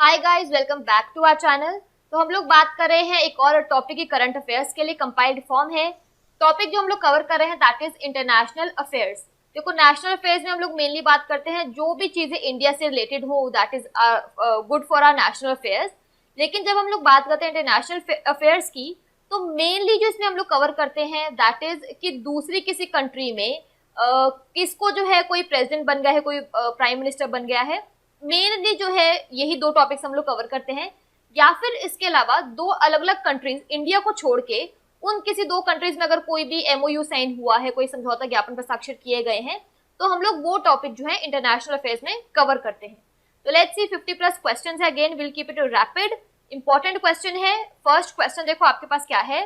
Hi guys, welcome back to our channel. तो हम लोग बात कर रहे हैं एक और टॉपिक की करंट अफेयर्स के लिए कंपाइल्ड फॉर्म है। टॉपिक जो हम लोग कवर कर रहे हैं दैट इज इंटरनेशनल अफेयर्स। देखो, नेशनल अफेयर्स में हम लोग मेनली बात करते हैं जो भी चीजें इंडिया से रिलेटेड हो that is good for our national affairs. लेकिन जब हम लोग बात करते हैं इंटरनेशनल अफेयर्स की, तो मेनली जो इसमें हम लोग कवर करते हैं दैट इज कि दूसरी किसी कंट्री में किसको जो है कोई प्रेसिडेंट बन गया है, कोई प्राइम मिनिस्टर बन गया है। मेनली जो है यही दो टॉपिक्स हम लोग कवर करते हैं, या फिर इसके अलावा दो अलग अलग कंट्रीज इंडिया को छोड़ के उन किसी दो कंट्रीज में अगर कोई भी एमओयू साइन हुआ है, कोई समझौता ज्ञापन पर स्वाक्षर किए गए हैं, तो हम लोग वो टॉपिक जो है इंटरनेशनल अफेयर्स में कवर करते हैं। तो लेट्स सी 50+ क्वेश्चंस है। Again will keep it rapid. Important question है। फर्स्ट क्वेश्चन देखो आपके पास क्या है।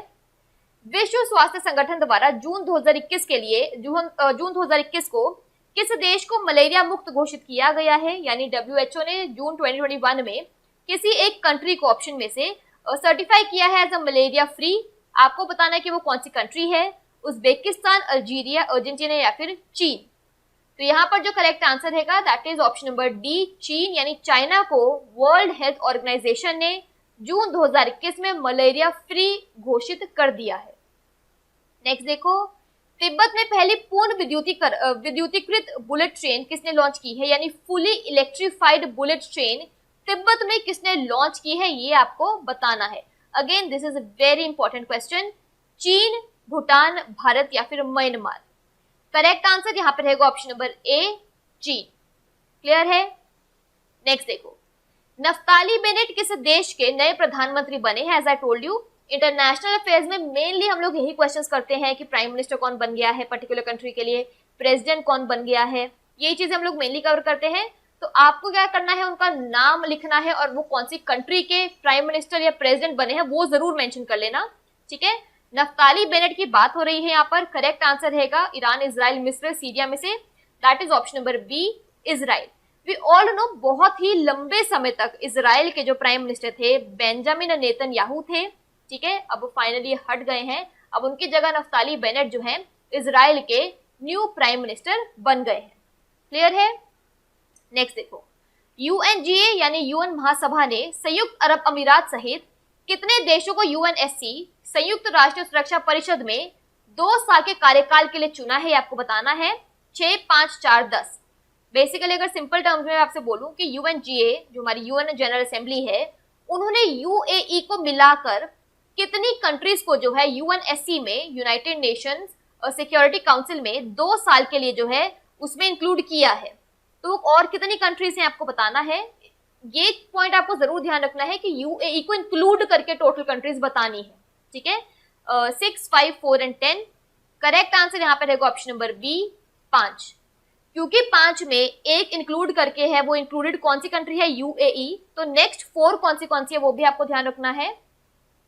विश्व स्वास्थ्य संगठन द्वारा जून 2021 के लिए जून 2021 को किस देश को मलेरिया मुक्त घोषित किया गया है, यानी WHO ने जून 2021 में किसी एक कंट्री को ऑप्शन में से सर्टिफाई किया है एज अ मलेरिया फ्री। आपको बताना है कि वो कौन सी कंट्री है, उज्बेकिस्तान, अल्जीरिया, अर्जेंटीना या फिर चीन। तो यहाँ पर जो करेक्ट आंसर रहेगा that is option number D, चीन, यानी चाइना को वर्ल्ड हेल्थ ऑर्गेनाइजेशन ने जून 2021 में मलेरिया फ्री घोषित कर दिया है। नेक्स्ट देखो, तिब्बत में पहली पूर्ण विद्युतीकृत बुलेट ट्रेन किसने लॉन्च की है, यानी fully electrified bullet train Tibet में किसने लॉन्च की है, ये आपको बताना है। Again this is a very important question. चीन, भूटान, भारत या फिर म्यांमार। करेक्ट आंसर यहाँ पर रहेगा ऑप्शन नंबर ए, चीन। क्लियर है। नेक्स्ट देखो, नफ्ताली बेनेट किस देश के नए प्रधानमंत्री बने हैं। As I told you, international affairs में मेनली हम लोग यही क्वेश्चंस करते हैं कि प्राइम मिनिस्टर कौन बन गया है पर्टिकुलर कंट्री के लिए, प्रेसिडेंट कौन बन गया है, यही चीजें हम लोग मेनली कवर करते हैं। तो आपको क्या करना है, उनका नाम लिखना है और वो कौन सी कंट्री के प्राइम मिनिस्टर या प्रेसिडेंट बने हैं वो जरूर मेंशन कर लेना, ठीक है। नफ्ताली बेनेट की बात हो रही है यहाँ पर। करेक्ट आंसर रहेगा ईरान, इजराइल, मिस्र, सीरिया में से that is option number B, Israel. We all know बहुत ही लंबे समय तक इजराइल के जो प्राइम मिनिस्टर थे बेंजामिन नेतन्याहू थे, ठीक है। अब फाइनली हट गए हैं, अब उनकी जगह नफ्ताली बेनेट जो है इजराइल के न्यू प्राइम मिनिस्टर बन गए हैं। क्लियर है। नेक्स्ट देखो, यूएनजीए यानी यूएन महासभा ने संयुक्त अरब अमीरात सहित कितने देशों को यूएनएससी संयुक्त राष्ट्र सुरक्षा परिषद में 2 साल के कार्यकाल के लिए चुना है, आपको बताना है। 6, 5, 4, 10। बेसिकली अगर सिंपल टर्म्स में आपसे बोलूं कि यूएनजीए जो हमारी यूएन जनरल असेंबली है, उन्होंने यूएई को मिलाकर कितनी कंट्रीज को जो है यूएनएससी में, यूनाइटेड नेशंस सिक्योरिटी काउंसिल में 2 साल के लिए जो है उसमें इंक्लूड किया है। तो और कितनी कंट्रीज हैं आपको बताना है। ये पॉइंट आपको जरूर ध्यान रखना है कि यूएई को इंक्लूड करके टोटल कंट्रीज बतानी है, ठीक है। 6, 5, 4 एंड 10। करेक्ट आंसर यहाँ पे रहेगा ऑप्शन नंबर बी, 5। क्योंकि 5 में एक इंक्लूड करके है, वो इंक्लूडेड कौन सी कंट्री है, यूएई। तो नेक्स्ट 4 कौन सी है वो भी आपको ध्यान रखना है।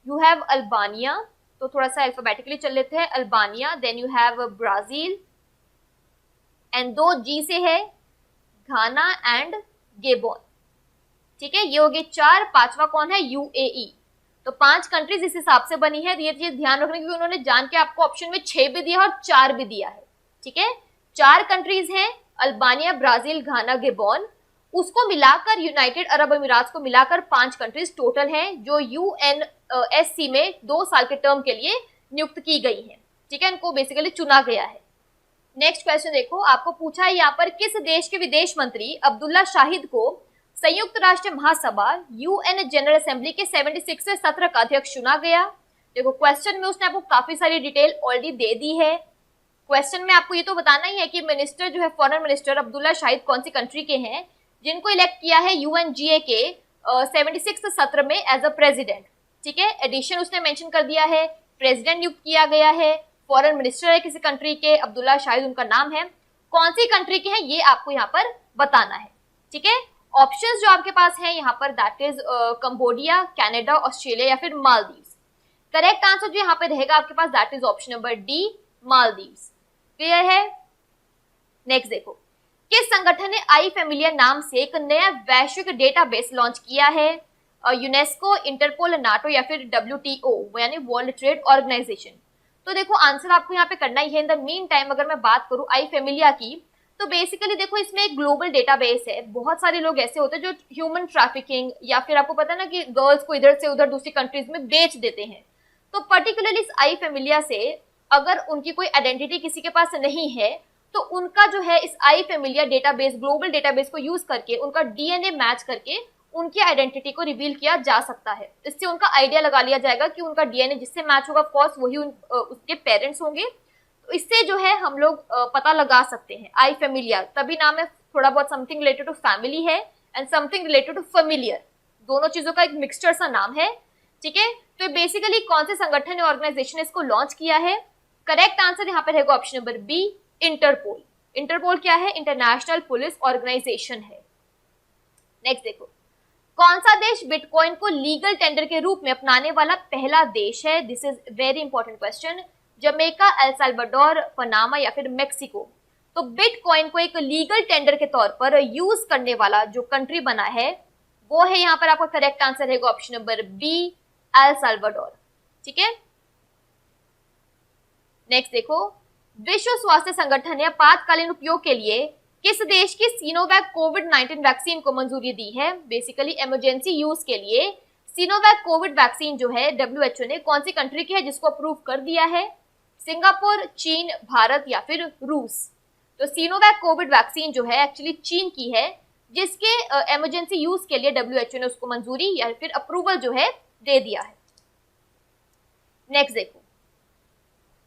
यू हैव अल्बानिया, तो थोड़ा सा अल्फाबेटिकली चल लेते हैं। Albania, then you have Brazil, and 2 G से है घाना एंड गेबोन, ठीक है। ये हो गए 4। 5वां कौन है, यूएई। तो 5 कंट्रीज इस हिसाब से बनी है। ये चीज ध्यान रखने की, उन्होंने जान के आपको ऑप्शन में 6 भी दिया और 4 भी दिया है, ठीक है। 4 कंट्रीज हैं, अल्बानिया, ब्राजील, घाना, गेबोन। उसको मिलाकर यूनाइटेड अरब अमीरात को मिलाकर 5 कंट्रीज टोटल हैं जो यूएनएससी में 2 साल के टर्म के लिए नियुक्त की गई है, ठीक है। इनको बेसिकली चुना गया है। नेक्स्ट क्वेश्चन देखो, आपको पूछा है यहाँ पर किस देश के विदेश मंत्री अब्दुल्ला शाहिद को संयुक्त राष्ट्र महासभा यूएन जनरल असेंबली के 76वें सत्र का अध्यक्ष चुना गया। देखो क्वेश्चन में उसने आपको काफी सारी डिटेल ऑलरेडी दे दी है। क्वेश्चन में आपको ये तो बताना ही है कि मिनिस्टर जो है फॉरेन मिनिस्टर अब्दुल्ला शाहिद कौन सी कंट्री के हैं जिनको इलेक्ट किया है यूएनजीए के 76वें सत्र में एज अ प्रेसिडेंट, ठीक है। एडिशन उसने मेंशन कर दिया है, प्रेसिडेंट नियुक्त किया गया है, फॉरेन मिनिस्टर है किसी कंट्री के, अब्दुल्ला शाहिद उनका नाम है। कौन सी कंट्री के हैं ये आपको यहाँ पर बताना है, ठीक है। ऑप्शंस जो आपके पास हैं यहाँ पर that is Cambodia, Canada, Australia या फिर मालदीव्स। करेक्ट आंसर जो यहाँ पे रहेगा आपके पास that is option number D, Maldives. Clear है। नेक्स्ट देखो, किस संगठन ने आई फैमिलिया नाम से एक नया वैश्विक डेटाबेस लॉन्च किया है। यूनेस्को, इंटरपोल, नाटो या फिर WTO यानी वर्ल्ड ट्रेड ऑर्गेनाइजेशन। तो देखो आंसर आपको यहाँ पे करना ही है। इन द मीन टाइम अगर मैं बात करूं आई फैमिलिया की, तो बेसिकली देखो इसमें एक ग्लोबल डेटाबेस है, बहुत सारे लोग ऐसे होते हैं जो ह्यूमन ट्रैफिकिंग या फिर आपको पता है ना कि गर्ल्स को इधर से उधर दूसरी कंट्रीज में बेच देते हैं। तो पर्टिकुलरली इस आई फैमिलिया से अगर उनकी कोई आइडेंटिटी किसी के पास नहीं है तो उनका जो है इस आई फैमिलिया डेटाबेस, ग्लोबल डेटाबेस को यूज करके उनका डीएनए मैच करके उनकी आइडेंटिटी को रिवील किया जा सकता है। इससे उनका आइडिया लगा लिया जाएगा कि उनका डीएनए जिससे मैच होगा ऑफ कोर्स वही उसके पेरेंट्स होंगे। तो इससे जो है हम लोग पता लगा सकते हैं आई फैमिलिया, तभी नाम है, थोड़ा बहुत समथिंग रिलेटेड टू फैमिली है and something related to familiar, दोनों चीजों का एक मिक्सचर सा नाम है। ठीक है, तो बेसिकली कौन से संगठन या ऑर्गेनाइजेशन ने इसको लॉन्च किया है? करेक्ट आंसर यहाँ पर रहेगा option number B, Interpol. Interpol क्या है? इंटरनेशनल पुलिस ऑर्गेनाइजेशन है। नेक्स्ट देखो, कौन सा देश बिटकॉइन को लीगल टेंडर के रूप में अपनाने वाला पहला देश है? This is very important question. Jamaica, El Salvador, Panama या फिर मेक्सिको। तो बिटकॉइन को एक लीगल टेंडर के तौर पर यूज करने वाला जो कंट्री बना है वो है, यहाँ पर आपका करेक्ट आंसर रहेगा option number B, El Salvador. ठीक है, नेक्स्ट देखो, विश्व स्वास्थ्य संगठन ने आपातकालीन उपयोग के लिए किस देश की सिनोवैक कोविड-19 वैक्सीन को मंजूरी दी है? बेसिकली इमरजेंसी यूज के लिए सिनोवैक कोविड वैक्सीन जो है WHO ने कौन सी कंट्री की है जिसको अप्रूव कर दिया है? सिंगापुर, चीन, भारत या फिर रूस। तो सिनोवैक कोविड वैक्सीन जो है एक्चुअली चीन की है, जिसके इमरजेंसी यूज के लिए WHO ने उसको मंजूरी या फिर अप्रूवल जो है दे दिया है। नेक्स्ट देखो,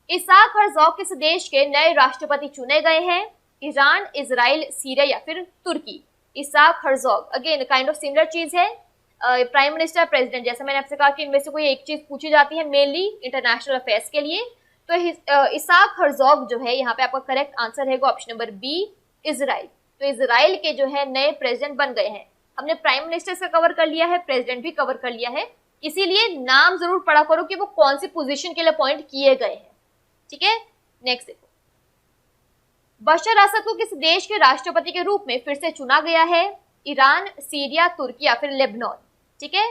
इसाक हर्जोग किस देश के नए राष्ट्रपति चुने गए हैं? ईरान, इजराइल, सीरिया या फिर Turkey. Isaac Herzog again kind of similar चीज है, प्राइम मिनिस्टर, प्रेसिडेंट, जैसे मैंने आपसे कहा कि इनमें से कोई एक चीज पूछी जाती है मेनली इंटरनेशनल अफेयर्स के लिए। तो इसाक हर्जोग जो है यहाँ पे आपका करेक्ट आंसर है ऑप्शन नंबर बी, इजराइल। तो इजराइल के जो है नए प्रेसिडेंट बन गए हैं। हमने प्राइम मिनिस्टर का कवर कर लिया है, प्रेसिडेंट भी कवर कर लिया है, इसीलिए नाम जरूर पढ़ा करो कि वो कौन सी पोजीशन के लिए अपॉइंट किए गए हैं। ठीक है, नेक्स्ट देखो, बशर असद को किस देश के राष्ट्रपति के रूप में फिर से चुना गया है? ईरान, सीरिया, तुर्की या फिर लेबनान। ठीक है,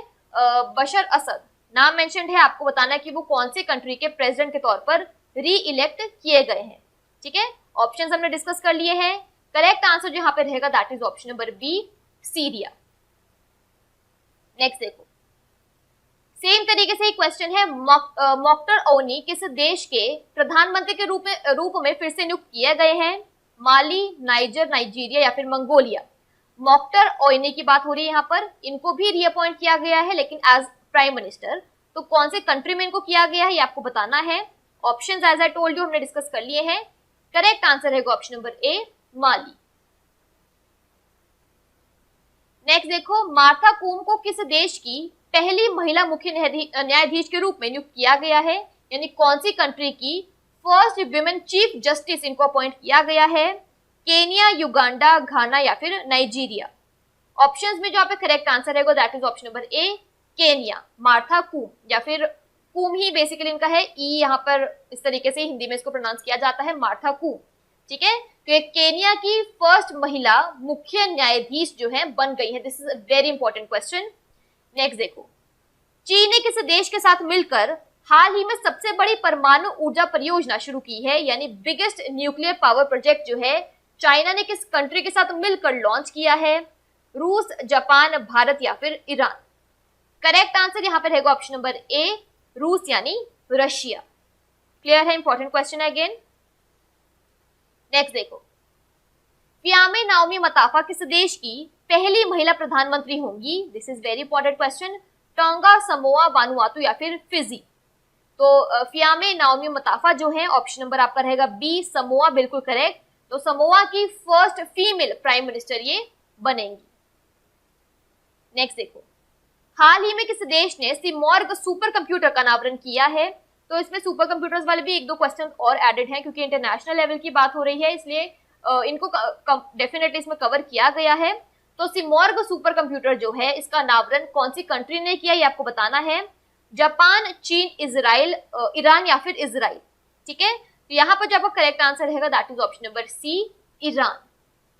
बशर असद नाम मेंशन्ड है, आपको बताना है कि वो कौन सी कंट्री के प्रेसिडेंट के तौर पर री इलेक्ट किए गए हैं। ठीक है, ऑप्शंस हमने डिस्कस कर लिए हैं। करेक्ट आंसर जो यहाँ पे रहेगा that is option number B, Syria. Next देखो, सेम तरीके से एक क्वेश्चन है, मोख्तर ओनी किस देश के प्रधानमंत्री के रूप में फिर से नियुक्त किए गए हैं? माली, नाइजर, नाइजीरिया या फिर मंगोलिया। मोख्तर ओनी की बात हो रही है यहाँ पर, इनको भी रीअपॉइंट किया गया है लेकिन एज प्राइम मिनिस्टर। तो कौन से कंट्री में इनको किया गया है ये आपको बताना है। Options as I told you हमने डिस्कस कर लिए हैं। करेक्ट आंसर है option number A, Mali. Next देखो, मार्था कूम को किस देश की पहली महिला मुख्य न्यायाधीश के रूप में नियुक्त किया गया है? यानी कौन सी कंट्री की फर्स्ट विमेन चीफ जस्टिस इनको अपॉइंट किया गया है? केनिया, युगांडा, घाना या फिर नाइजीरिया। ऑप्शंस में जो आप करेक्ट आंसर है that is option number A, Kenya. Martha Koome या फिर कूम ही बेसिकली इनका है, ई यहाँ पर इस तरीके से हिंदी में इसको प्रोनाउंस किया जाता है, मार्था कूम। ठीक है, तो एक केनिया की फर्स्ट महिला मुख्य न्यायाधीश जो है बन गई है। This is a very important question. Next देखो, चीन ने किस देश के साथ मिलकर हाल ही में सबसे बड़ी परमाणु ऊर्जा परियोजना शुरू की है? यानी बिगेस्ट न्यूक्लियर पावर प्रोजेक्ट जो है चाइना ने किस कंट्री के साथ मिलकर लॉन्च किया है? रूस, जापान, भारत या फिर ईरान। करेक्ट आंसर यहाँ पर रहेगा ऑप्शन नंबर ए, रूस यानी रशिया। क्लियर है? इंपॉर्टेंट क्वेश्चन है अगेन। नेक्स्ट देखो, फियामे नाओमी मताफा किस देश की पहली महिला प्रधानमंत्री होंगी? This is very important question. Tonga, Samoa, Vanuatu या फिर फिजी। तो फियामे नाओमी मताफा जो है ऑप्शन नंबर आपका रहेगा बी, समोआ, बिल्कुल करेक्ट। तो समोआ की फर्स्ट फीमेल प्राइम मिनिस्टर ये बनेंगी। नेक्स्ट देखो, हाल ही में किस देश ने सिमॉर्ग सुपर कंप्यूटर का अनावरण किया है? तो इसमें सुपर कंप्यूटर्स वाले भी एक दो क्वेश्चन और एडेड हैं, क्योंकि इंटरनेशनल लेवल की बात हो रही है इसलिए इनको डेफिनेटली इसमें कवर किया गया है। तो सिमॉर्ग सुपर कंप्यूटर जो है इसका अनावरण कौन सी कंट्री ने किया ये आपको बताना है। जापान, चीन, इजराइल, ईरान या फिर इजराइल। ठीक है, तो यहाँ पर जो आपका करेक्ट आंसर रहेगा that is option number C, Iran.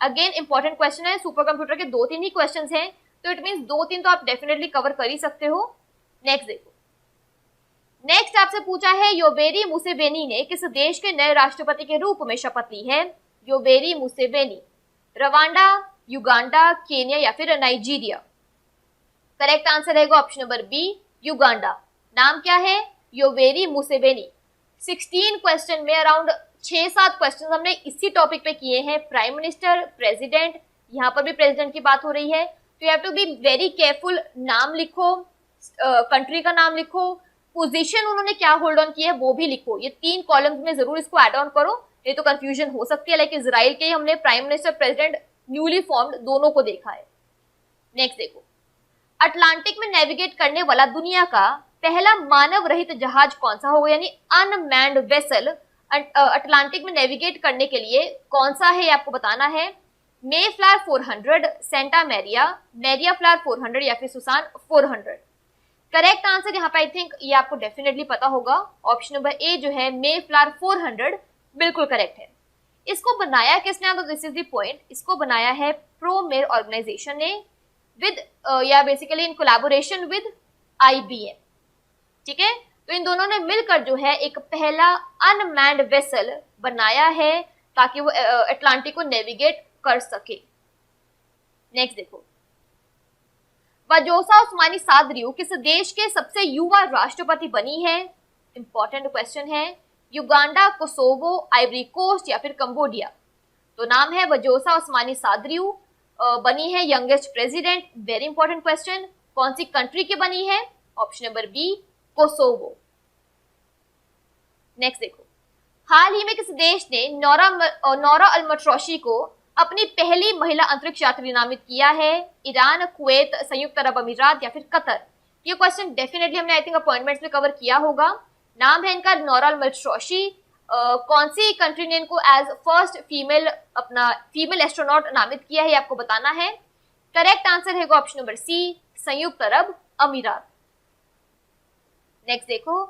Again important question है, सुपर कंप्यूटर के 2-3 ही क्वेश्चन हैं, तो इट मीन 2-3 तो आप डेफिनेटली कवर कर ही सकते हो। नेक्स्ट देखो, नेक्स्ट आपसे पूछा है योवेरी मुसेवेनी ने किस देश के नए राष्ट्रपति के रूप में शपथ ली है? Yoweri Museveni, Rwanda, Uganda, Kenya या फिर नाइजीरिया? करेक्ट आंसर रहेगा ऑप्शन नंबर बी, युगांडा। नाम क्या है? Yoweri Museveni. 16 क्वेश्चन में अराउंड 6-7 क्वेश्चन हमने इसी टॉपिक पे किए हैं, प्राइम मिनिस्टर, प्रेसिडेंट, यहाँ पर भी प्रेसिडेंट की बात हो रही है, तो you have to be very careful. नाम लिखो, कंट्री का नाम लिखो, पोजीशन उन्होंने क्या होल्ड ऑन की है वो भी लिखो। ये 3 कॉलम्स में जरूर इसको ऐड ऑन करो, नहीं तो कंफ्यूजन हो सकती है। लाइक इजराइल के हमने prime minister, president, newly formed दोनों को देखा है। नेक्स्ट देखो, अटलांटिक में नेविगेट करने वाला दुनिया का पहला मानव रहित जहाज कौन सा होगा, यानी अनमैन्ड वेसल अटलांटिक में नेविगेट करने के लिए कौन सा है, आपको बताना है। मेफ्लावर 400, सेंटा मैरिया, मैरिया फ्लावर 400 या फिर सुसान 400? करेक्ट आंसर यहाँ पे आई थिंक ये आपको डेफिनेटली पता होगा, ऑप्शन नंबर ए जो है मेफ्लावर 400 बिल्कुल करेक्ट है। इसको बनाया किसने, तो दिस इज द पॉइंट, इसको बनाया है प्रोमेर ऑर्गेनाइजेशन ने विद या basically in collaboration with IBM, ठीक है। तो इन दोनों ने मिलकर जो है एक पहला अनमैन्ड वेसल बनाया है ताकि वो अटलांटिक को नेविगेट कर सके। नेक्स्ट देखो, वजोसा उस्मानी सादरियू किस देश के सबसे युवा राष्ट्रपति बनी है? इंपॉर्टेंट क्वेश्चन है। युगांडा, कोसोवो, आइवरी कोस्ट या फिर कंबोडिया? तो नाम है वजोसा उस्मानी सादरियू, बनी है youngest president. Very important question, कौन सी कंट्री की बनी है? Option number B, Kosovo. Next देखो, हाल ही में किस देश ने नौरा अल-मटरोशी को अपनी पहली महिला अंतरिक्ष यात्री नामित किया है? ईरान, कुवैत, संयुक्त अरब अमीरात या फिर कतर? ये क्वेश्चन डेफिनेटली हमने आई थिंक अपॉइंटमेंट्स में कवर किया होगा। नाम है इनका नौरा अल-मटरोशी। कौन सी कंट्री ने इनको एज फर्स्ट फीमेल एस्ट्रोनॉट नामित किया है, आपको बताना है। करेक्ट आंसर है ऑप्शन नंबर सी, संयुक्त अरब अमीरात। नेक्स्ट देखो,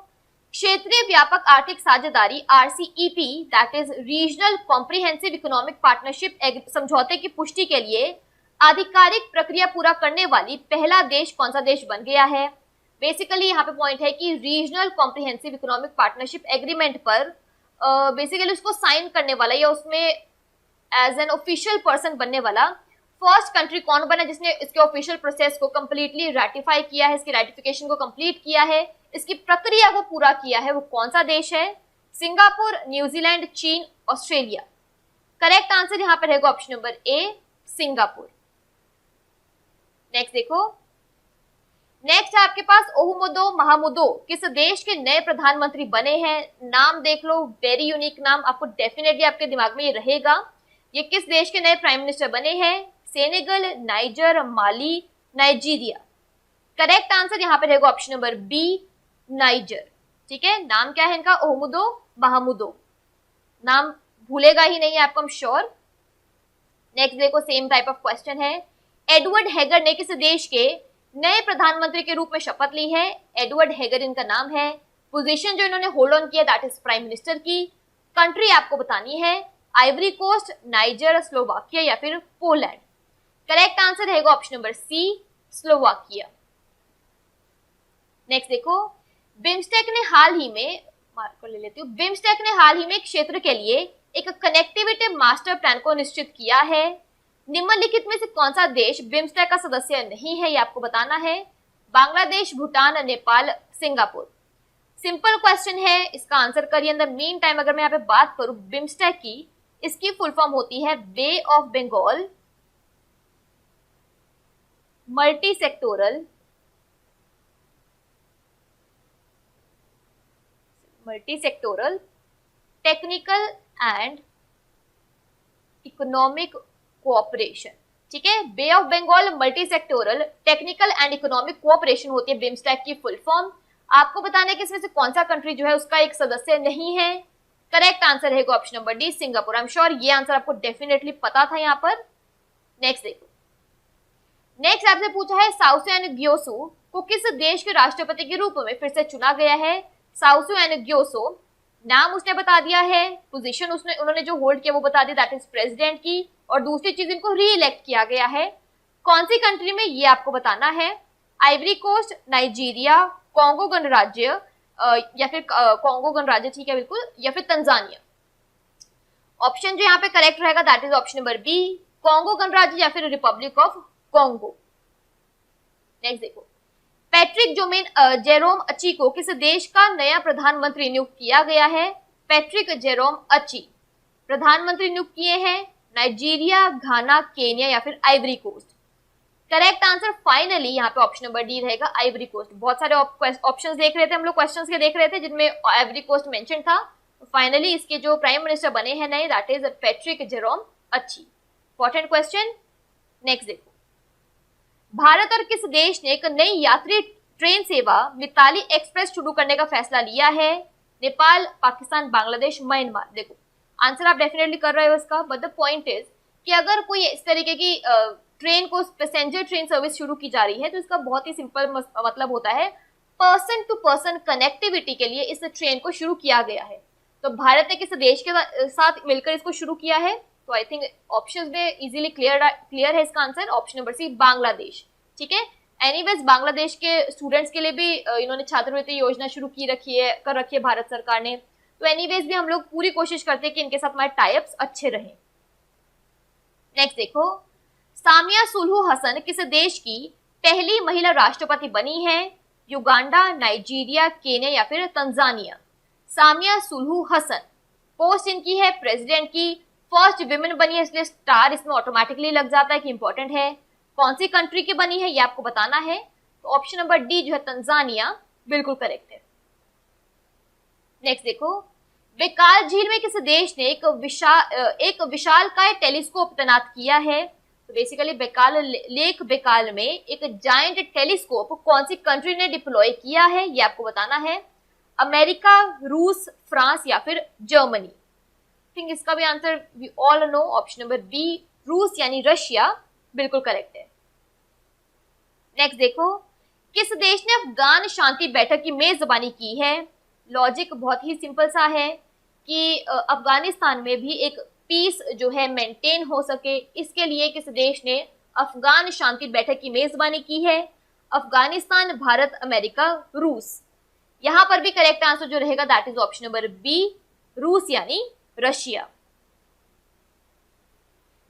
क्षेत्रीय व्यापक आर्थिक साझेदारी RCEP that is regional comprehensive economic partnership समझौते की पुष्टि के लिए आधिकारिक प्रक्रिया पूरा करने वाली पहला देश कौन सा देश बन गया है? बेसिकली यहाँ पे पॉइंट है कि regional comprehensive economic partnership agreement पर बेसिकली उसको साइन करने वाला या उसमें एज एन ऑफिशियल पर्सन बनने वाला फर्स्ट कंट्री कौन बना जिसने इसके ऑफिशियल प्रोसेस को कंप्लीटली रेटिफाई किया है, इसकी रेटिफिकेशन को कंप्लीट किया है, इसकी प्रक्रिया को पूरा किया है, वो कौन सा देश है? सिंगापुर, न्यूजीलैंड, चीन, ऑस्ट्रेलिया? करेक्ट आंसर यहाँ पर रहेगा ऑप्शन नंबर ए, सिंगापुर। नेक्स्ट देखो, नेक्स्ट आपके पास ओहुमुदो महामुदो किस देश के नए प्रधानमंत्री बने हैं? नाम देख लो, वेरी यूनिक नाम, आपको डेफिनेटली आपके दिमाग में ये रहेगा। ये किस देश के नए प्राइम मिनिस्टर बने हैं? सेनेगल, नाइजर, माली, नाइजीरिया? करेक्ट आंसर यहाँ पे रहेगा ऑप्शन नंबर बी, नाइजर, ठीक है। नाम क्या है इनका? ओहुमुदो महामुदो। नाम भूलेगा ही नहीं आपको, हम श्योर। नेक्स्ट देखो, सेम टाइप ऑफ क्वेश्चन है। एडवर्ड हेगर ने किस देश के नए प्रधानमंत्री के रूप में शपथ ली है? एडवर्ड हेगर इनका नाम है। पोजीशन जो इन्होंने होल्ड ऑन किया दैट इज प्राइम मिनिस्टर की। कंट्री आपको बतानी है, आइवरी कोस्ट, नाइजर, स्लोवाकिया या फिर पोलैंड? करेक्ट आंसर रहेगा option number C, Slovakia. Next देखो, बिम्स्टेक ने हाल ही में, मार्क कर ले लेती हूँ, बिम्स्टेक ने हाल ही में क्षेत्र के लिए एक कनेक्टिविटी मास्टर प्लान को निश्चित किया है। निम्नलिखित में से कौन सा देश बिम्स्टेक का सदस्य नहीं है, ये आपको बताना है। Bangladesh, Bhutan, Nepal, Singapore? Simple question है, इसका आंसर करिए। इन द मीन टाइम अगर मैं यहाँ पे बात करूं बिम्स्टेक की, इसकी फुल फॉर्म होती है bay of Bengal multi sectoral technical and economic cooperation, ठीक है। Bay of Bengal multi sectoral technical and economic cooperation होती है बिम्स्टेक की फुल फॉर्म। आपको बताना है कि इसमें से कौन सा कंट्री जो है उसका एक सदस्य नहीं है। करेक्ट आंसर है option number D, Singapore. I am sure ये आंसर आपको डेफिनेटली पता था यहाँ पर। नेक्स्ट देखो, नेक्स्ट आपसे पूछा है साउसेन ग्योसो को किस देश के राष्ट्रपति के रूप में फिर से चुना गया है? साउसेन ग्योसो, नाम उसने बता दिया है, पोजीशन उन्होंने जो होल्ड किया वो बता दिया दैट इज प्रेसिडेंट की, और दूसरी चीज इनको री इलेक्ट किया गया है। कौन सी कंट्री में ये आपको बताना है। आइवरी कोस्ट, नाइजीरिया, कॉन्गो गणराज्य या फिर कॉन्गो गणराज्य, ठीक है बिल्कुल, या फिर तंजानिया। ऑप्शन जो यहाँ पे करेक्ट रहेगा that is option number B, Congo गणराज्य या फिर रिपब्लिक ऑफ कॉन्गो। नेक्स्ट देखो, पैट्रिक जेरोम अची को किस देश का नया प्रधानमंत्री नियुक्त किया गया है? पैट्रिक जेरोम अची प्रधानमंत्री नियुक्त किए हैं नाइजीरिया, घाना, केन्या या फिर Ivory Coast. Correct answer finally यहाँ पे ऑप्शन नंबर डी रहेगा, आइवरी कोस्ट। बहुत सारे ऑप्शंस देख रहे थे हम लोग, क्वेश्चंस के देख रहे थे जिनमें आइवरी कोस्ट मेंशन था। फाइनली इसके जो प्राइम मिनिस्टर बने हैं नए दैट इज पैट्रिक जेरोम अची। Important question. नेक्स्ट देखो, भारत और किस देश ने एक नई यात्री ट्रेन सेवा मिताली एक्सप्रेस शुरू करने का फैसला लिया है? नेपाल, पाकिस्तान, बांग्लादेश, म्यांमार। देखो आंसर आप डेफिनेटली कर रहे हो इसका, बट द पॉइंट इज कि अगर कोई इस तरीके की ट्रेन को पैसेंजर ट्रेन सर्विस शुरू की जा रही है तो इसका बहुत ही सिंपल मतलब होता है पर्सन टू पर्सन कनेक्टिविटी के लिए इस ट्रेन को शुरू किया गया है। तो भारत ने किस देश के साथ मिलकर इसको शुरू किया है? तो आई थिंक ऑप्शंस में इजीली क्लियर है इसका answer, option number C Bangladesh. ठीक है, एनीवेज बांग्लादेश के स्टूडेंट्स के लिए भी इन्होंने छात्रवृत्ति योजना शुरू कर रखी है भारत सरकार ने। तो एनीवेज भी हम लोग पूरी कोशिश करते हैं कि इनके साथ हमारे टाइप्स अच्छे रहें। नेक्स्ट देखो, सामिया सुलहू हसन किस देश की पहली महिला राष्ट्रपति बनी है? युगांडा, नाइजीरिया, केन्या या फिर तंजानिया। सामिया सुलहू हसन, पोस्ट इनकी है प्रेसिडेंट की, फर्स्ट विमेन बनी है, इसलिए स्टार इसमें ऑटोमेटिकली लग जाता है कि इंपॉर्टेंट है। कौन सी कंट्री की बनी है ये आपको बताना है, तो ऑप्शन नंबर डी जो है तंजानिया बिल्कुल करेक्ट है। नेक्स्ट देखो, बेकाल झील में किस देश ने एक विशालकाय टेलीस्कोप तैनात किया है? तो बेसिकली बेकाल में एक जायंट टेलीस्कोप कौन सी कंट्री ने डिप्लॉय किया है ये आपको बताना है। अमेरिका, रूस, फ्रांस या फिर जर्मनी। थिंक इसका भी answer we all know, option number B रूस यानी रशिया बिल्कुल करेक्ट है। नेक्स्ट देखो, किस देश ने अफगान शांति बैठक की मेजबानी की है? लॉजिक बहुत ही सिंपल सा है कि अफगानिस्तान में भी एक पीस जो है मेंटेन हो सके, इसके लिए किस देश ने अफगान शांति बैठक की मेजबानी की है? अफगानिस्तान, भारत, अमेरिका, रूस। यहां पर भी करेक्ट आंसर जो रहेगा that is option number B रूस यानी रशिया।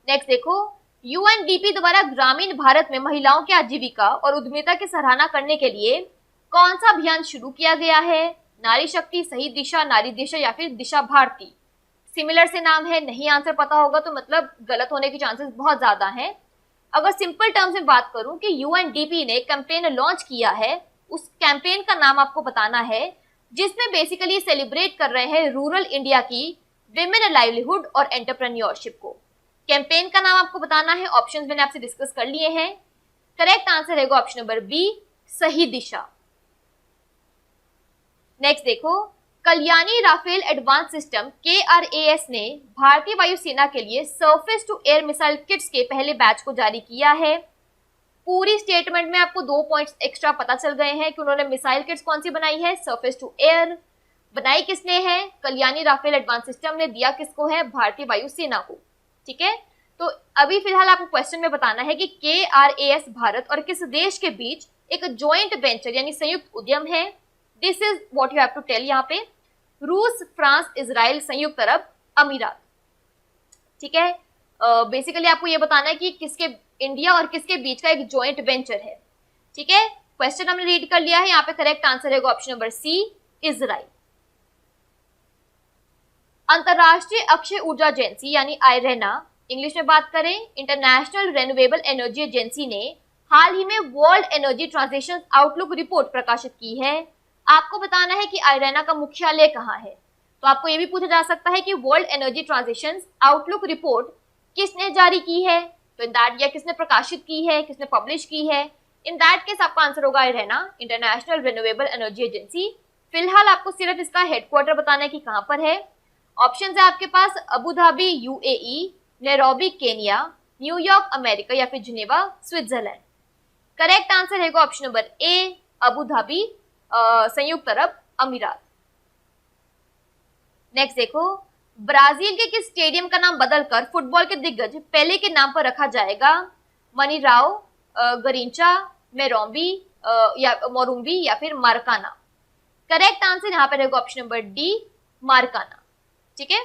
नेक्स्ट देखो, यूएनडीपी द्वारा ग्रामीण भारत में महिलाओं की आजीविका और उद्यमिता की सराहना करने के लिए कौन सा अभियान शुरू किया गया है? नारी शक्ति, सही दिशा, नारी दिशा या फिर दिशा भारती। सिमिलर से नाम है, नहीं आंसर पता होगा तो मतलब गलत होने के चांसेस बहुत ज्यादा हैं। अगर सिंपल टर्म्स में बात करूं कि यूएनडीपी ने कैंपेन लॉन्च किया है, उस कैंपेन का नाम आपको बताना है जिसमें बेसिकली सेलिब्रेट कर रहे हैं रूरल इंडिया की विमेन लाइवलीहुड और एंटरप्रेन्योरशिप को। कैंपेन का नाम आपको बताना है, ऑप्शंस मैंने आपसे डिस्कस कर लिए हैं। करेक्ट आंसर रहेगा ऑप्शन नंबर बी सही दिशा। नेक्स्ट देखो, Kalyani Rafael advance system KRAS ने भारतीय वायुसेना के लिए surface to air missile kits के पहले बैच को जारी किया है। पूरी स्टेटमेंट में आपको 2 पॉइंट्स एक्स्ट्रा पता चल गए हैं कि उन्होंने मिसाइल किट्स कौन सी बनाई है, सरफेस टू एयर। बनाई किसने है? कल्याणी राफेल एडवांस सिस्टम ने। दिया किसको है? भारतीय वायुसेना को। ठीक है, तो अभी फिलहाल आपको क्वेश्चन में बताना है कि KRAS भारत और किस देश के बीच एक ज्वाइंट वेंचर यानी संयुक्त उद्यम है। This is what you have to tell. यहाँ पे रूस, फ्रांस, इजराइल, संयुक्त अरब अमीरात। ठीक है, बेसिकली आपको ये बताना है कि किसके इंडिया और किसके बीच का एक ज्वाइंट वेंचर है। ठीक है, क्वेश्चन हमने रीड कर लिया है। यहाँ पे करेक्ट आंसर है ऑप्शन नंबर सी इजराइल। अंतरराष्ट्रीय अक्षय ऊर्जा एजेंसी यानी आयरेना, इंग्लिश में बात करें इंटरनेशनल रिन्यूएबल एनर्जी एजेंसी ने हाल ही में world energy transition outlook report प्रकाशित की है। आपको बताना है कि आयरेना का मुख्यालय कहाँ है। तो आपको ये भी पूछा जा सकता है कि world energy transition outlook report किसने जारी की है, तो इन दैट या किसने प्रकाशित की है, किसने पब्लिश की है। इन दैट केस आपका आंसर होगा आयरेना इंटरनेशनल रिन्यूएबल एनर्जी एजेंसी। फिलहाल आपको सिर्फ इसका हेडक्वार्टर बताना है कि कहां पर है। ऑप्शन है आपके पास Abu Dhabi UAE, Nairobi Kenya, New York America या फिर जिनेवा स्विट्जरलैंड। करेक्ट आंसर है option number A Abu Dhabi संयुक्त अरब अमीरात। नेक्स्ट देखो, ब्राजील के किस स्टेडियम का नाम बदलकर फुटबॉल के दिग्गज पेले के नाम पर रखा जाएगा? मनीराओ, गरिंचा, मोरुम्बी या फिर मारकाना। करेक्ट आंसर यहाँ पर रहेगा ऑप्शन नंबर डी मारकाना। ठीक है,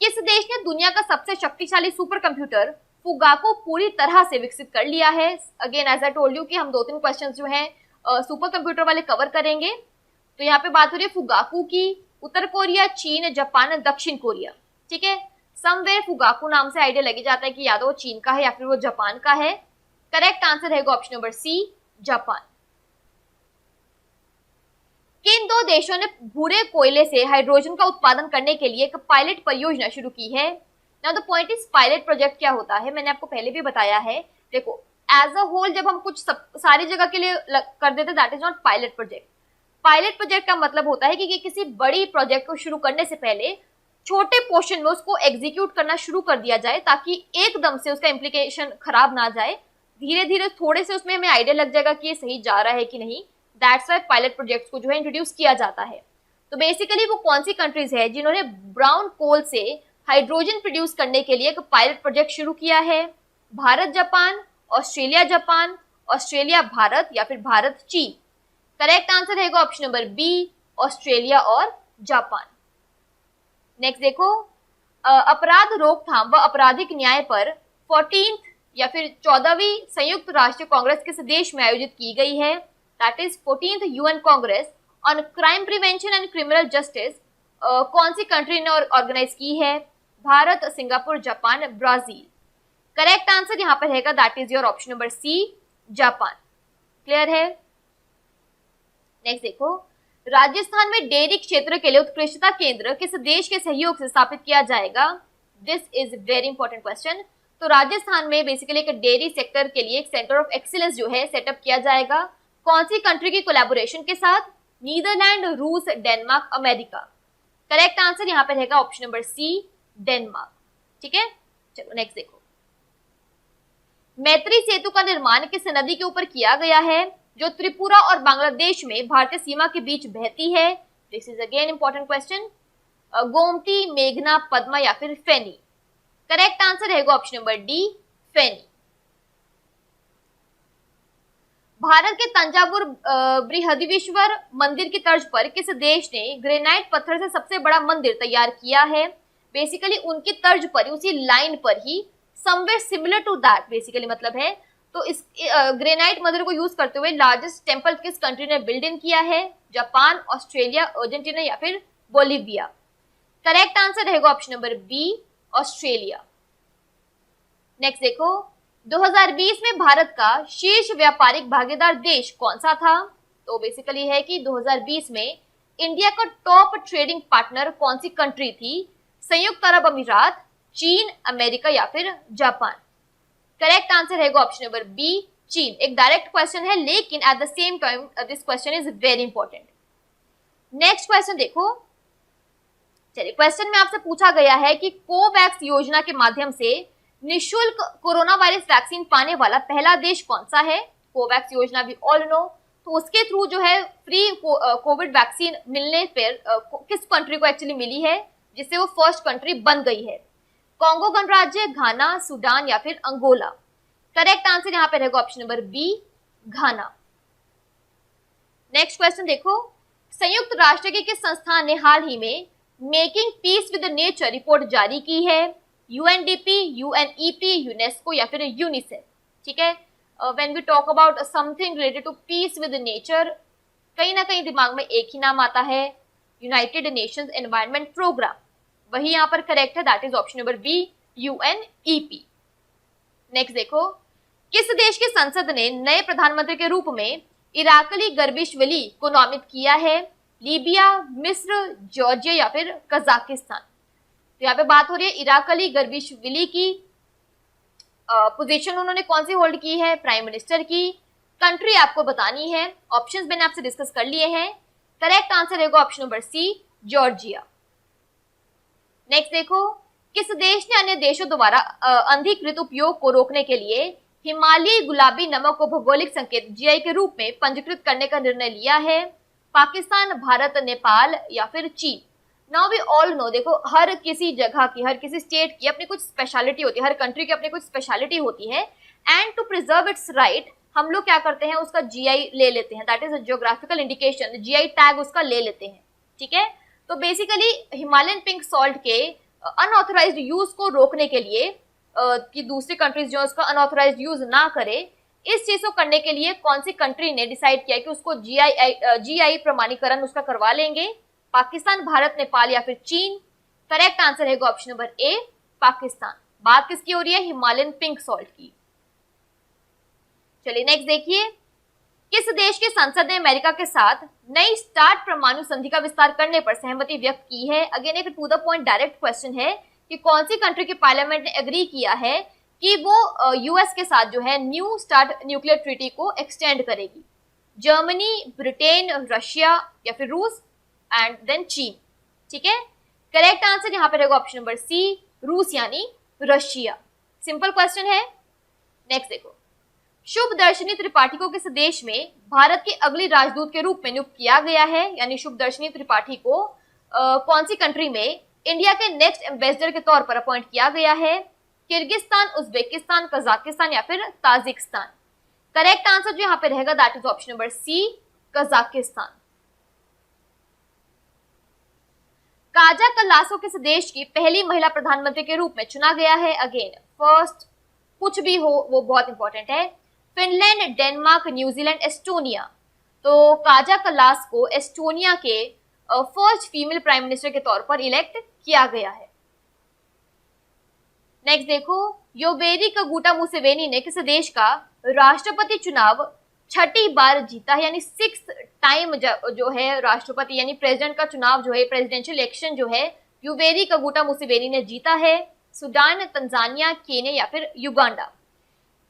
किस देश ने दुनिया का सबसे शक्तिशाली सुपर कंप्यूटर फुगाकू पूरी तरह से विकसित कर लिया है? Again as I told you कि हम 2-3 क्वेश्चन जो हैं सुपर कंप्यूटर वाले कवर करेंगे। तो यहाँ पे बात हो रही है फुगाकू की। उत्तर कोरिया, चीन, जापान, दक्षिण कोरिया। ठीक है, समवेयर फुगाकू नाम से आइडिया लगी जाता है कि या तो वो चीन का है या फिर वो जापान का है। करेक्ट आंसर रहेगा ऑप्शन नंबर सी, जापान। किन दो देशों ने भूरे कोयले से हाइड्रोजन का उत्पादन करने के लिए एक पायलट परियोजना शुरू की है? Now the point is pilot project क्या होता है, मैंने आपको पहले भी बताया है। देखो एज अ होल जब हम कुछ सारी जगह के लिए कर देते that is not pilot project. Pilot project का मतलब होता है कि किसी बड़ी प्रोजेक्ट को शुरू करने से पहले छोटे पोर्शन में उसको एग्जीक्यूट करना शुरू कर दिया जाए ताकि एकदम से उसका इम्प्लीकेशन खराब ना जाए। धीरे धीरे थोड़े से उसमें हमें आइडिया लग जाएगा कि ये सही जा रहा है कि नहीं। दैट्स वाई पायलट प्रोजेक्ट्स को जो है इंट्रोड्यूस किया जाता है। तो बेसिकली वो कौन सी कंट्रीज है जिन्होंने ब्राउन कोल से हाइड्रोजन प्रोड्यूस करने के लिए एक पायलट प्रोजेक्ट शुरू किया है? Bharat Japan, Australia Japan, Australia Bharat या फिर भारत चीन। करेक्ट आंसर रहेगा ऑप्शन नंबर बी, ऑस्ट्रेलिया और जापान। नेक्स्ट देखो, अपराध रोकथाम व आपराधिक न्याय पर 14th या फिर 14वीं संयुक्त राष्ट्रीय कांग्रेस किस देश में आयोजित की गई है? That is 14th UN congress on crime prevention and criminal justice. कौन सी कंट्री ने ऑर्गेनाइज की है? Bharat, Singapore, Japan, Brazil. Correct answer यहाँ पर रहेगा that is your option number C, Japan. Clear है? नेक्स्ट देखो, राजस्थान में डेयरी क्षेत्र के लिए उत्कृष्टता केंद्र किस देश के सहयोग से स्थापित किया जाएगा? This is very important question. तो राजस्थान में बेसिकली एक डेयरी सेक्टर के लिए एक सेंटर ऑफ एक्सीलेंस जो है सेटअप किया जाएगा। कौन सी कंट्री की कोलैबोरेशन के साथ? नीदरलैंड, रूस, डेनमार्क, अमेरिका। करेक्ट आंसर यहाँ पे रहेगा ऑप्शन नंबर सी, डेनमार्क। ठीक है, चलो नेक्स्ट देखो, मैत्री सेतु का निर्माण किस नदी के ऊपर किया गया है जो त्रिपुरा और बांग्लादेश में भारतीय सीमा के बीच बहती है? This is again important question. Gomti, मेघना, पद्मा या फिर फेनी। करेक्ट आंसर रहेगा ऑप्शन नंबर डी, फेनी। भारत के तंजावुर बृहदीश्वर मंदिर की तर्ज पर किस देश ने ग्रेनाइट पत्थर से सबसे बड़ा मंदिर तैयार किया है? बेसिकली उनकी तर्ज पर, उसी लाइन पर ही, somewhere similar to that basically मतलब है। तो इस ग्रेनाइट मंदिर को यूज करते हुए लार्जेस्ट टेंपल किस कंट्री ने बिल्ड इन किया है? जापान, ऑस्ट्रेलिया, अर्जेंटीना या फिर बोलिविया। करेक्ट आंसर रहेगा option number B, Australia. Next देखो, 2020 में भारत का शीर्ष व्यापारिक भागीदार देश कौन सा था? तो बेसिकली है कि 2020 में इंडिया का टॉप ट्रेडिंग पार्टनर कौन सी कंट्री थी? संयुक्त अरब अमीरात, चीन, अमेरिका या फिर जापान। करेक्ट आंसर रहेगा ऑप्शन नंबर बी, चीन। एक डायरेक्ट क्वेश्चन है लेकिन at the same time this question is very important. Next question देखो, चलिए क्वेश्चन में आपसे पूछा गया है कि कोवैक्स योजना के माध्यम से निशुल्क कोरोना वायरस वैक्सीन पाने वाला पहला देश कौन सा है? कोवैक्स योजना भी ऑल नो, तो उसके थ्रू जो है फ्री कोविड वैक्सीन मिलने पर किस कंट्री को एक्चुअली मिली है जिससे वो फर्स्ट कंट्री बन गई है? कांगो गणराज्य, घाना, सूडान या फिर अंगोला। करेक्ट आंसर यहाँ पे रहेगा ऑप्शन नंबर बी, घाना। नेक्स्ट क्वेश्चन देखो, संयुक्त राष्ट्र के किस संस्थान ने हाल ही में making piece with nature report जारी की है? यूएनडीपी, यूएनईपी, यूनेस्को या फिर यूनिसेफ। ठीक है, when we talk about something related to peace with nature, कहीं ना कहीं दिमाग में एक ही नाम आता है, यूनाइटेड नेशंस एनवायरनमेंट प्रोग्राम। वही यहाँ पर करेक्ट है, that is option number B, UNEP. Next देखो, किस देश की संसद ने नए प्रधानमंत्री के रूप में इराकली गर्बिशवली को नामित किया है? लीबिया, मिस्र, जॉर्जिया या फिर कजाकिस्तान। तो यहाँ पे बात हो रही है इराकली गर्बिशवली की। पोजीशन उन्होंने कौन सी होल्ड की है? प्राइम मिनिस्टर की। कंट्री आपको बतानी है, ऑप्शंस मैंने आपसे डिस्कस कर लिए हैं। करेक्ट आंसर रहेगा option number C, Georgia. Next देखो, किस देश ने अन्य देशों द्वारा अनधिकृत उपयोग को रोकने के लिए हिमालयी गुलाबी नमक को भौगोलिक संकेत जीआई के रूप में पंजीकृत करने का निर्णय लिया है? पाकिस्तान, भारत, नेपाल या फिर चीन। नाउ वी ऑल नो, देखो हर किसी जगह की, हर किसी स्टेट की अपनी कुछ स्पेशलिटी होती है, हर कंट्री की अपनी कुछ स्पेशलिटी होती है, and to preserve its right हम लोग क्या करते हैं, उसका जीआई ले लेते हैं, that is geographical indication, GI tag उसका ले लेते हैं। ठीक है, तो बेसिकली हिमालयन पिंक सॉल्ट के अनऑथराइज्ड यूज को रोकने के लिए कि दूसरी कंट्रीज जो उसका अनऑथराइज्ड यूज ना करे, इस चीज को करने के लिए कौन सी कंट्री ने डिसाइड किया कि उसको जीआई प्रमाणीकरण उसका करवा लेंगे? पाकिस्तान, भारत, नेपाल या फिर चीन? करेक्ट आंसर है ऑप्शन नंबर ए, पाकिस्तान। बात किसकी हो रही है? हिमालयन पिंक सॉल्ट की। चलिए नेक्स्ट देखिए, किस देश की संसद ने अमेरिका के साथ नई स्टार्ट परमाणु संधि का विस्तार करने पर सहमति व्यक्त की है? अगेन एक to the point direct question है कि कौन सी कंट्री की पार्लियामेंट ने एग्री किया है कि वो यूएस के साथ जो है न्यू स्टार्ट न्यूक्लियर ट्रीटी को एक्सटेंड करेगी? जर्मनी, ब्रिटेन, रशिया या फिर रूस एंड देन चीन। ठीक है, करेक्ट आंसर यहाँ पे रहेगा ऑप्शन नंबर सी, रूस यानी रशिया। सिंपल क्वेश्चन है। नेक्स्ट देखो, शुभदर्शनी त्रिपाठी को किस देश में भारत के अगली राजदूत के रूप में नियुक्त किया गया है? यानी शुभदर्शनी त्रिपाठी को कौन सी कंट्री में इंडिया के नेक्स्ट एम्बेसडर के तौर पर अपॉइंट किया गया है? किर्गिस्तान, उज्बेकिस्तान, कजाकिस्तान या फिर ताजिकिस्तान? करेक्ट आंसर जो यहाँ पे रहेगा that is option number C, Kazakhstan. Kaja Kallas को किस देश की पहली महिला प्रधानमंत्री के रूप में चुना गया है? अगेन फर्स्ट कुछ भी हो वो बहुत इंपॉर्टेंट है। Finland, Denmark, New Zealand, Estonia. तो काजा कल्लास को एस्टोनिया के फर्स्ट फीमेल प्राइम मिनिस्टर के तौर पर इलेक्ट किया गया है। नेक्स्ट देखो, योवेरी कगुटा मुसेवेनी ने किस देश का राष्ट्रपति चुनाव छठी बार जीता है? यानी 6th टाइम जो है राष्ट्रपति यानी प्रेसिडेंट का चुनाव जो है, प्रेसिडेंशियल इलेक्शन जो है, योवेरी कगुटा मुसेवेनी ने जीता है। सूडान, तंजानिया, केन्या या फिर युगांडा?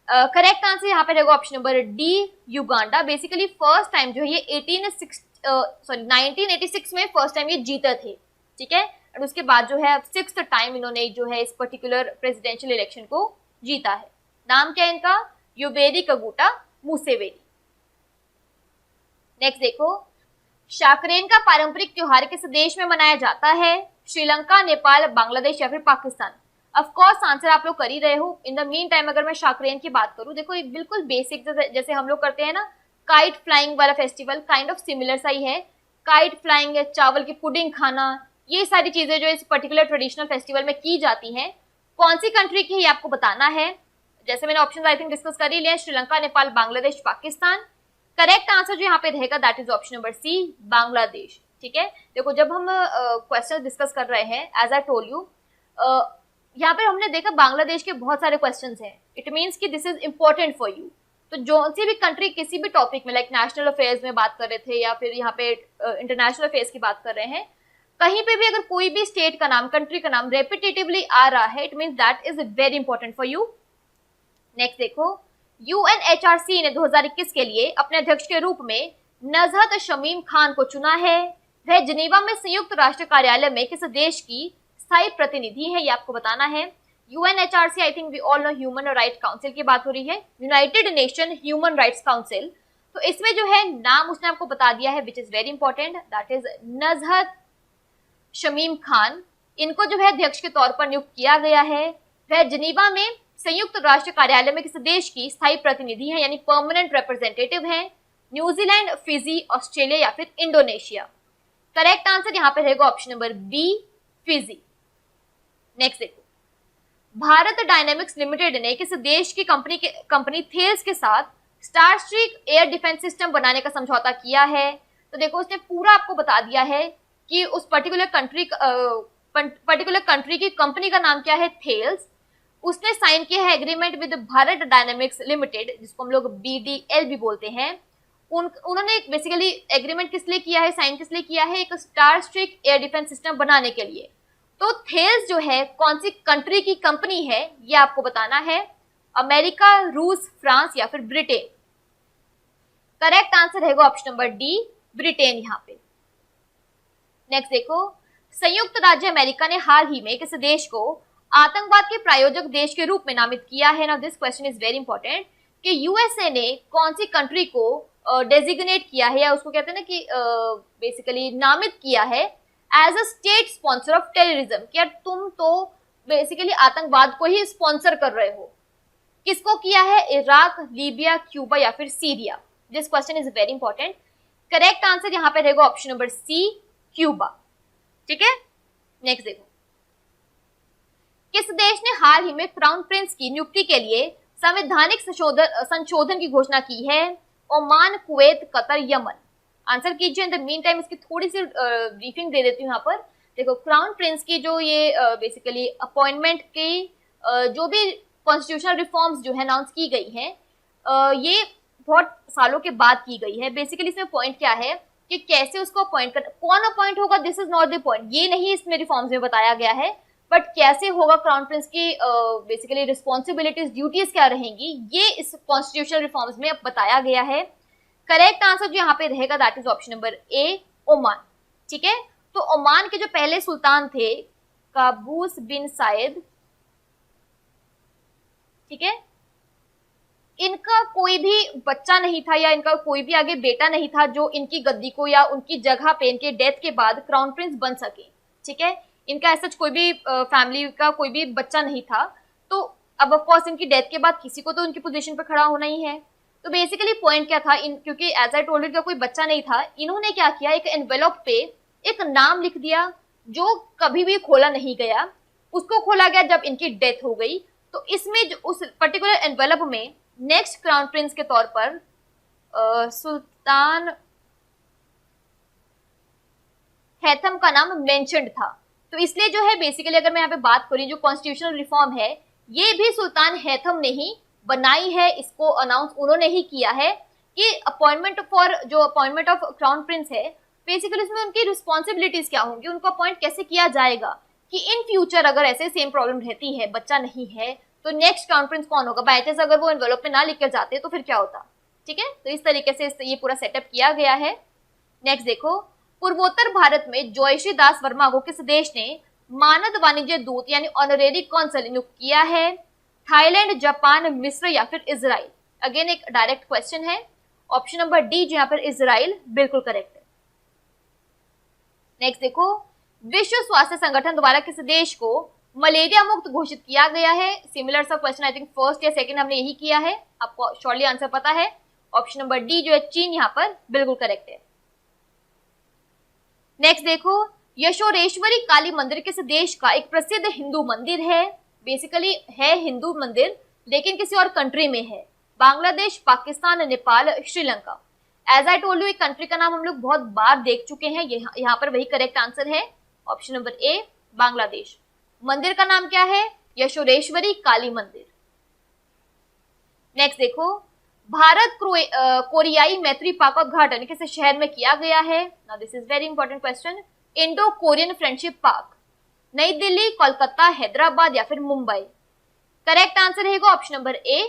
करेक्ट आंसर यहाँ पे रहेगा option number D, Uganda. Basically first time जो है ये 1986 में फर्स्ट टाइम ये जीते थे। ठीक है, और उसके बाद जो है 6th टाइम इन्होंने जो है इस पर्टिकुलर प्रेसिडेंशियल इलेक्शन को जीता है। नाम क्या है इनका? Yoweri कगुटा Museveni. नेक्स्ट देखो, शाकरेन का पारंपरिक त्योहार किस देश में मनाया जाता है? श्रीलंका, नेपाल, बांग्लादेश या फिर पाकिस्तान? ऑफ कोर्स आंसर आप लोग कर ही रहे हो। इन द मीन टाइम अगर मैं शाकरेन की बात करूं, देखो एक बिल्कुल बेसिक जैसे हम लोग करते हैं ना काइट फ्लाइंग वाला फेस्टिवल, काइंड ऑफ सिमिलर सा ही है। काइट फ्लाइंग, चावल की पुडिंग खाना, ये सारी चीजें जो इस पर्टिकुलर ट्रेडिशनल फेस्टिवल में की जाती हैं। कौन सी कंट्री की है आपको बताना है। जैसे मैंने ऑप्शन आई थिंक डिस्कस कर ही लिया, श्रीलंका, नेपाल, बांग्लादेश, पाकिस्तान। करेक्ट आंसर जो यहाँ पे रहेगा that is option number C, Bangladesh. ठीक है, देखो जब हम क्वेश्चन डिस्कस कर रहे हैं, एज आई टोल्ड यू, यहाँ पे हमने देखा बांग्लादेश के बहुत सारे क्वेश्चंस हैं। इट मीन्स कि this is important for you. तो जो सी भी कंट्री किसी भी टॉपिक में लाइक नेशनल अफेयर्स में बात कर रहे थे या फिर यहाँ पे इंटरनेशनल अफेयर्स की बात कर रहे हैं, कहीं पे भी अगर कोई भी स्टेट का नाम, कंट्री का नाम रेपिटेटिवली आ रहा है, it means that is very important for you. Next देखो, यूएनएचआरसी ने 2021 के लिए अपने अध्यक्ष के रूप में नजहत शमीम खान को चुना है। वह जिनेवा में संयुक्त राष्ट्र कार्यालय में किस देश की स्थायी प्रतिनिधि है, ये आपको बताना है। UNHRC I think we all know human right council की बात हो रही है, United Nation human rights council. तो इसमें जो है नाम उसने आपको बता दिया है which is very important, that is Nuzhat Shamim Khan. इनको जो है अध्यक्ष के तौर पर नियुक्त किया गया है। वह जिनेवा में संयुक्त राष्ट्र कार्यालय में किसी देश की स्थायी प्रतिनिधि है यानी परमानेंट रिप्रेजेंटेटिव है। न्यूजीलैंड, फिजी, ऑस्ट्रेलिया या फिर इंडोनेशिया? करेक्ट आंसर यहाँ पे रहेगा option number B, Fiji. Next देखो, भारत डायनेमिक्स लिमिटेड ने किस देश की कंपनी थेल्स के साथ स्टारस्ट्रीक एयर डिफेंस सिस्टम बनाने का समझौता किया है? तो देखो उसने पूरा आपको बता दिया है कि उस पर्टिकुलर कंट्री की कंपनी का नाम क्या है, थेल्स। उसने साइन किया है agreement with Bharat dynamics limited, जिसको हम लोग BDL भी बोलते हैं। उन्होंने बेसिकली एग्रीमेंट किस लिए किया है, साइन किस लिए किया है? एक स्टारस्ट्रीक एयर डिफेंस सिस्टम बनाने के लिए। तो थेल्स जो है कौन सी कंट्री की कंपनी है, ये आपको बताना है। अमेरिका, रूस, फ्रांस या फिर ब्रिटेन? करेक्ट आंसर रहेगा ऑप्शन नंबर डी, ब्रिटेन यहाँ पे। नेक्स्ट देखो, संयुक्त राज्य अमेरिका ने हाल ही में किस देश को आतंकवाद के प्रायोजक देश के रूप में नामित किया है? Now this question is very important कि यूएसए ने कौन सी कंट्री को डेजिग्नेट किया है या उसको कहते हैं ना कि बेसिकली नामित किया है as a state sponsor of terrorism, कि यार तुम तो बेसिकली आतंकवाद को ही स्पॉन्सर कर रहे हो। किसको किया है? इराक, लीबिया, क्यूबा या फिर Syria? This question is very important. Correct answer यहाँ पे रहेगा ऑप्शन नंबर सी, क्यूबा। ठीक है, नेक्स्ट देखो, किस देश ने हाल ही में क्राउन प्रिंस की नियुक्ति के लिए संवैधानिक संशोधन की घोषणा की है? Oman, Kuwait, Qatar, Yemen. Answer कीजिए। इन द मीन टाइम इसकी थोड़ी सी ब्रीफिंग दे देती हूँ यहाँ पर। देखो, क्राउन प्रिंस की जो ये बेसिकली अपॉइंटमेंट की जो भी कॉन्स्टिट्यूशनल रिफॉर्म्स जो है अनाउंस की गई हैं, ये बहुत सालों के बाद की गई है। बेसिकली इसमें पॉइंट क्या है कि कैसे उसको अपॉइंट कर, कौन अपॉइंट होगा, this is not the point, ये नहीं इसमें रिफॉर्म्स में बताया गया है, बट कैसे होगा, क्राउन प्रिंस की बेसिकली रिस्पॉन्सिबिलिटीज, ड्यूटीज क्या रहेंगी, ये इस कॉन्स्टिट्यूशनल रिफॉर्म्स में अब बताया गया है। करेक्ट आंसर जो यहाँ पे रहेगा that is option number A, Oman. ठीक है, तो ओमान के जो पहले सुल्तान थे काबूस बिन साइद, ठीक है, इनका कोई भी बच्चा नहीं था या इनका कोई भी आगे बेटा नहीं था जो इनकी गद्दी को या उनकी जगह पे इनके डेथ के बाद क्राउन प्रिंस बन सके। ठीक है, इनका ऐसा कोई भी फैमिली का कोई भी बच्चा नहीं था, तो अब ऑफ कोर्स इनकी डेथ के बाद किसी को तो उनकी पोजीशन पे खड़ा होना ही है। तो बेसिकली पॉइंट क्या था, क्योंकि एज आई टोल्ड का कोई बच्चा नहीं था, इन्होंने क्या किया, एक एनवेलप पे एक नाम लिख दिया जो कभी भी खोला नहीं गया, उसको खोला गया जब इनकी डेथ हो गई। तो इसमें उस पर्टिकुलर एनवेलप में नेक्स्ट क्राउन प्रिंस के तौर पर सुल्तान हैथम का नाम मेंशन्ड था। तो इसलिए जो है बेसिकली अगर मैं यहाँ पे बात करूँ, जो कॉन्स्टिट्यूशनल रिफॉर्म है ये भी सुल्तान हैथम ने ही बनाई है, इसको अनाउंस उन्होंने ही किया है कि अपॉइंटमेंट ऑफ क्राउन प्रिंस है, बेसिकली इसमें उनकी रिस्पॉन्सिबिलिटीज क्या होंगी, उनको अपॉइंट कैसे किया जाएगा, कि इन फ्यूचर अगर ऐसे सेम प्रॉब्लम रहती है, बच्चा नहीं है, तो नेक्स्ट क्राउन प्रिंस कौन होगा। बाय चांस अगर वो एनवेलप में ना लिख कर जाते तो फिर क्या होता। ठीक है, तो इस तरीके से ये पूरा सेटअप किया गया है। नेक्स्ट देखो, पूर्वोत्तर भारत में जयश्री दास वर्मा को किस देश ने मानद वाणिज्य दूत यानी ऑनरेरी कॉन्सल नियुक्त किया है? थाईलैंड, जापान, मिस्र या फिर इजराइल। अगेन एक डायरेक्ट क्वेश्चन है, ऑप्शन नंबर डी जो यहाँ पर इजराइल बिल्कुल करेक्ट है। नेक्स्ट देखो, विश्व स्वास्थ्य संगठन द्वारा किस देश को मलेरिया मुक्त घोषित किया गया है? सिमिलर सा क्वेश्चन आई थिंक फर्स्ट या सेकंड हमने यही किया है, आपको शॉर्टली आंसर पता है। ऑप्शन नंबर डी जो है चीन यहाँ पर बिल्कुल करेक्ट है। नेक्स्ट देखो, यशोरेश्वरी काली मंदिर किस देश का एक प्रसिद्ध हिंदू मंदिर है? बेसिकली है हिंदू मंदिर लेकिन किसी और कंट्री में है। Bangladesh, Pakistan, Nepal, Sri Lanka. As I told you, एक कंट्री का नाम हम लोग बहुत बार देख चुके हैं, यहाँ पर वही करेक्ट आंसर है, ऑप्शन नंबर ए बांग्लादेश। मंदिर का नाम क्या है? यशोरेश्वरी काली मंदिर। नेक्स्ट देखो, भारत कोरियाई मैत्री पाक उद्घाटन किस शहर में किया गया है? Now this is very important question. Indo Korean friendship park, नई दिल्ली, कोलकाता, हैदराबाद या फिर मुंबई। करेक्ट आंसर रहेगा ऑप्शन नंबर ए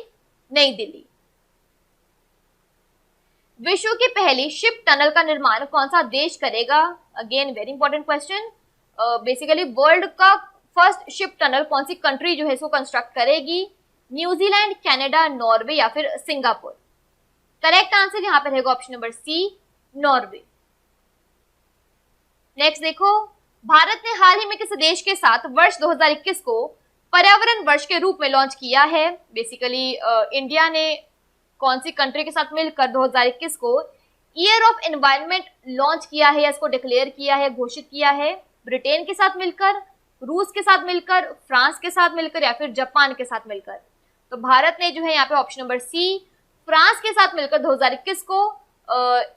नई दिल्ली। विश्व की पहली शिप टनल का निर्माण कौन सा देश करेगा? Again very important question. Basically world का फर्स्ट शिप टनल कौन सी कंट्री जो है इसको कंस्ट्रक्ट करेगी? न्यूजीलैंड, कनाडा, नॉर्वे या फिर सिंगापुर। करेक्ट आंसर यहाँ पे रहेगा option number C Norway. Next देखो, भारत ने हाल ही में किस देश के साथ वर्ष 2021 को पर्यावरण वर्ष के रूप में लॉन्च किया है? बेसिकली इंडिया ने कौन सी कंट्री के साथ मिलकर 2021 को ईयर ऑफ एनवायरनमेंट लॉन्च किया है या इसको डिक्लेयर किया है, घोषित किया है? ब्रिटेन के साथ मिलकर, रूस के साथ मिलकर, फ्रांस के साथ मिलकर या फिर जापान के साथ मिलकर? तो भारत ने जो है यहाँ पे ऑप्शन नंबर सी फ्रांस के साथ मिलकर 2021 को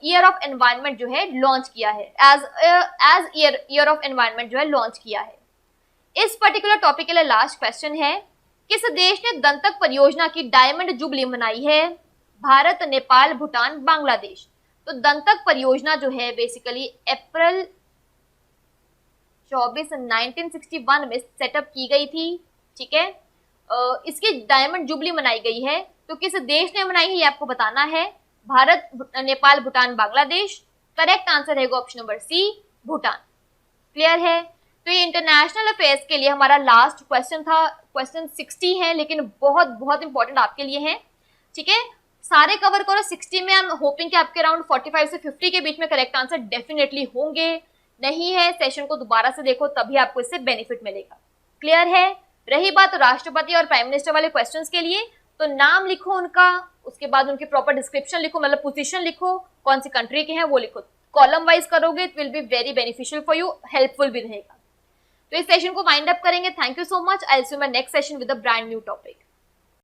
ईयर ऑफ एनवायरनमेंट जो है लॉन्च किया है, एज ईयर ऑफ एनवायरनमेंट जो है लॉन्च किया है। इस पर्टिकुलर टॉपिक के लिए लास्ट क्वेश्चन है, किस देश ने दंतक परियोजना की डायमंड जुबली मनाई है? भारत, नेपाल, भूटान, बांग्लादेश। तो दंतक परियोजना जो है बेसिकली अप्रैल 24, 1961 में सेटअप की गई थी। ठीक है, इसकी डायमंड जुबली मनाई गई है, तो किस देश ने मनाई है ये आपको बताना है। भारत, नेपाल, भूटान, बांग्लादेश। करेक्ट आंसर रहेगा option number C Bhutan. Clear है? तो ये इंटरनेशनल अफेयर्स के लिए हमारा लास्ट क्वेश्चन था। क्वेश्चन 60 है लेकिन बहुत बहुत इंपॉर्टेंट आपके लिए है। ठीक है, सारे कवर करो 60 में। आई एम होपिंग कि आपके अराउंड 45 से 50 के बीच में करेक्ट आंसर डेफिनेटली होंगे। नहीं है, सेशन को दोबारा से देखो तभी आपको इससे बेनिफिट मिलेगा। क्लियर है? रही बात राष्ट्रपति और प्राइम मिनिस्टर वाले क्वेश्चंस के लिए, तो नाम लिखो उनका, उसके बाद उनकी प्रॉपर डिस्क्रिप्शन लिखो, मतलब पोजीशन लिखो, कौन सी कंट्री के हैं वो लिखो। कॉलम वाइज करोगे it will be very beneficial for you, helpful भी रहेगा। तो इस सेशन को वाइंड अप करेंगे। Thank you so much. I will see you in my next session with a brand new topic.